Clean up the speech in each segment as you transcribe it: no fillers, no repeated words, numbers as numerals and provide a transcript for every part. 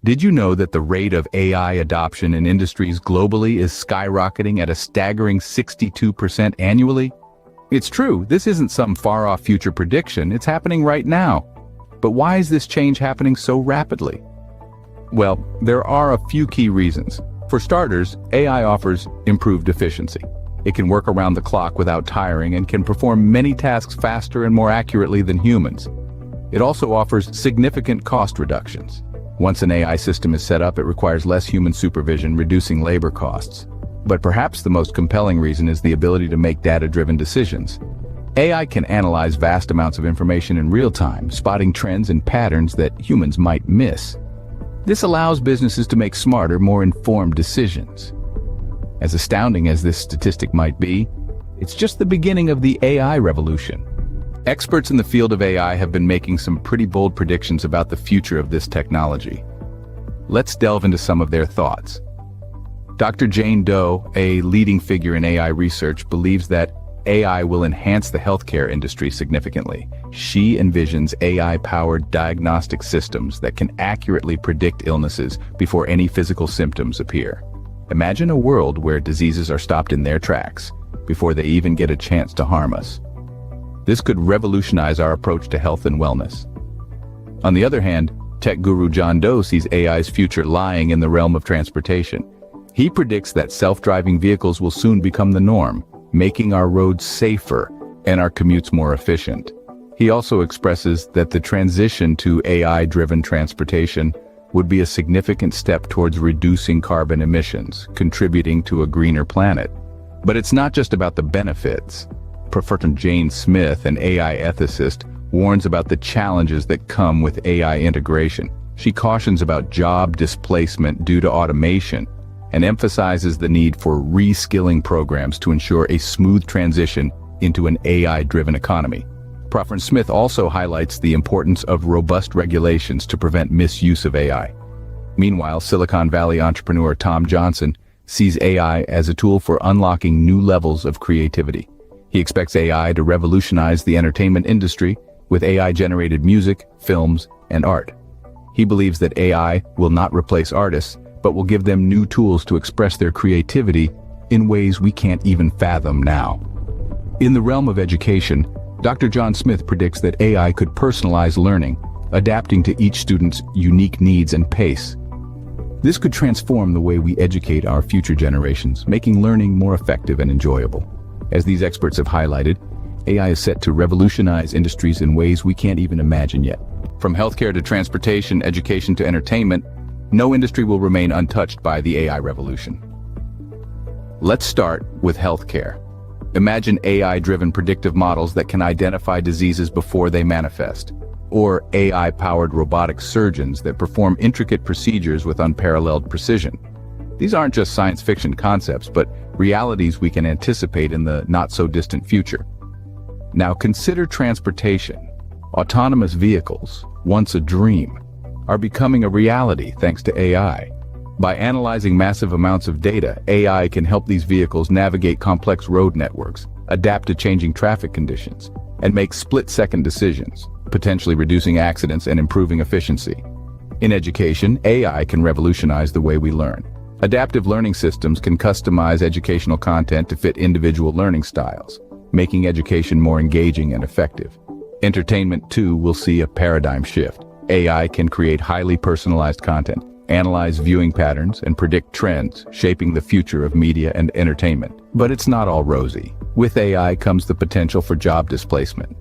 Did you know that the rate of AI adoption in industries globally is skyrocketing at a staggering 62% annually? It's true, this isn't some far-off future prediction, it's happening right now. But why is this change happening so rapidly? Well, there are a few key reasons. For starters, AI offers improved efficiency. It can work around the clock without tiring and can perform many tasks faster and more accurately than humans. It also offers significant cost reductions. Once an AI system is set up, it requires less human supervision, reducing labor costs. But perhaps the most compelling reason is the ability to make data-driven decisions. AI can analyze vast amounts of information in real time, spotting trends and patterns that humans might miss. This allows businesses to make smarter, more informed decisions. As astounding as this statistic might be, it's just the beginning of the AI revolution. Experts in the field of AI have been making some pretty bold predictions about the future of this technology. Let's delve into some of their thoughts. Dr. Jane Doe, a leading figure in AI research, believes that AI will enhance the healthcare industry significantly. She envisions AI-powered diagnostic systems that can accurately predict illnesses before any physical symptoms appear. Imagine a world where diseases are stopped in their tracks, before they even get a chance to harm us. This could revolutionize our approach to health and wellness. On the other hand, tech guru John Doe sees AI's future lying in the realm of transportation. He predicts that self-driving vehicles will soon become the norm, making our roads safer and our commutes more efficient. He also expresses that the transition to AI-driven transportation would be a significant step towards reducing carbon emissions, contributing to a greener planet. But it's not just about the benefits. Professor Jane Smith, an AI ethicist, warns about the challenges that come with AI integration. She cautions about job displacement due to automation and emphasizes the need for reskilling programs to ensure a smooth transition into an AI-driven economy. Professor Smith also highlights the importance of robust regulations to prevent misuse of AI. Meanwhile, Silicon Valley entrepreneur Tom Johnson sees AI as a tool for unlocking new levels of creativity. He expects AI to revolutionize the entertainment industry with AI-generated music, films, and art. He believes that AI will not replace artists, but will give them new tools to express their creativity in ways we can't even fathom now. In the realm of education, Dr. John Smith predicts that AI could personalize learning, adapting to each student's unique needs and pace. This could transform the way we educate our future generations, making learning more effective and enjoyable. As these experts have highlighted, AI is set to revolutionize industries in ways we can't even imagine yet. From healthcare to transportation, education to entertainment, no industry will remain untouched by the AI revolution. Let's start with healthcare. Imagine AI-driven predictive models that can identify diseases before they manifest, or AI-powered robotic surgeons that perform intricate procedures with unparalleled precision. These aren't just science fiction concepts, but realities we can anticipate in the not-so-distant future. Now consider transportation. Autonomous vehicles, once a dream, are becoming a reality thanks to AI. By analyzing massive amounts of data, AI can help these vehicles navigate complex road networks, adapt to changing traffic conditions, and make split-second decisions, potentially reducing accidents and improving efficiency. In education, AI can revolutionize the way we learn. Adaptive learning systems can customize educational content to fit individual learning styles, making education more engaging and effective. Entertainment, too, will see a paradigm shift. AI can create highly personalized content, analyze viewing patterns, and predict trends, shaping the future of media and entertainment. But it's not all rosy. With AI comes the potential for job displacement.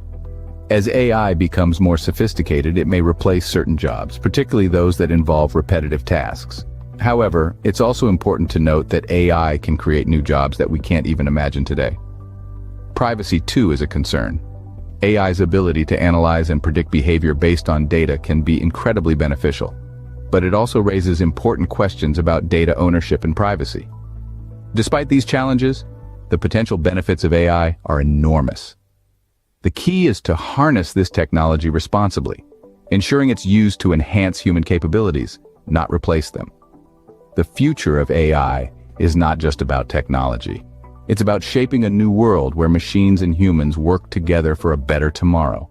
As AI becomes more sophisticated, it may replace certain jobs, particularly those that involve repetitive tasks. However, it's also important to note that AI can create new jobs that we can't even imagine today. Privacy, too, is a concern. AI's ability to analyze and predict behavior based on data can be incredibly beneficial, but it also raises important questions about data ownership and privacy. Despite these challenges, the potential benefits of AI are enormous. The key is to harness this technology responsibly, ensuring it's used to enhance human capabilities, not replace them. The future of AI is not just about technology. It's about shaping a new world where machines and humans work together for a better tomorrow.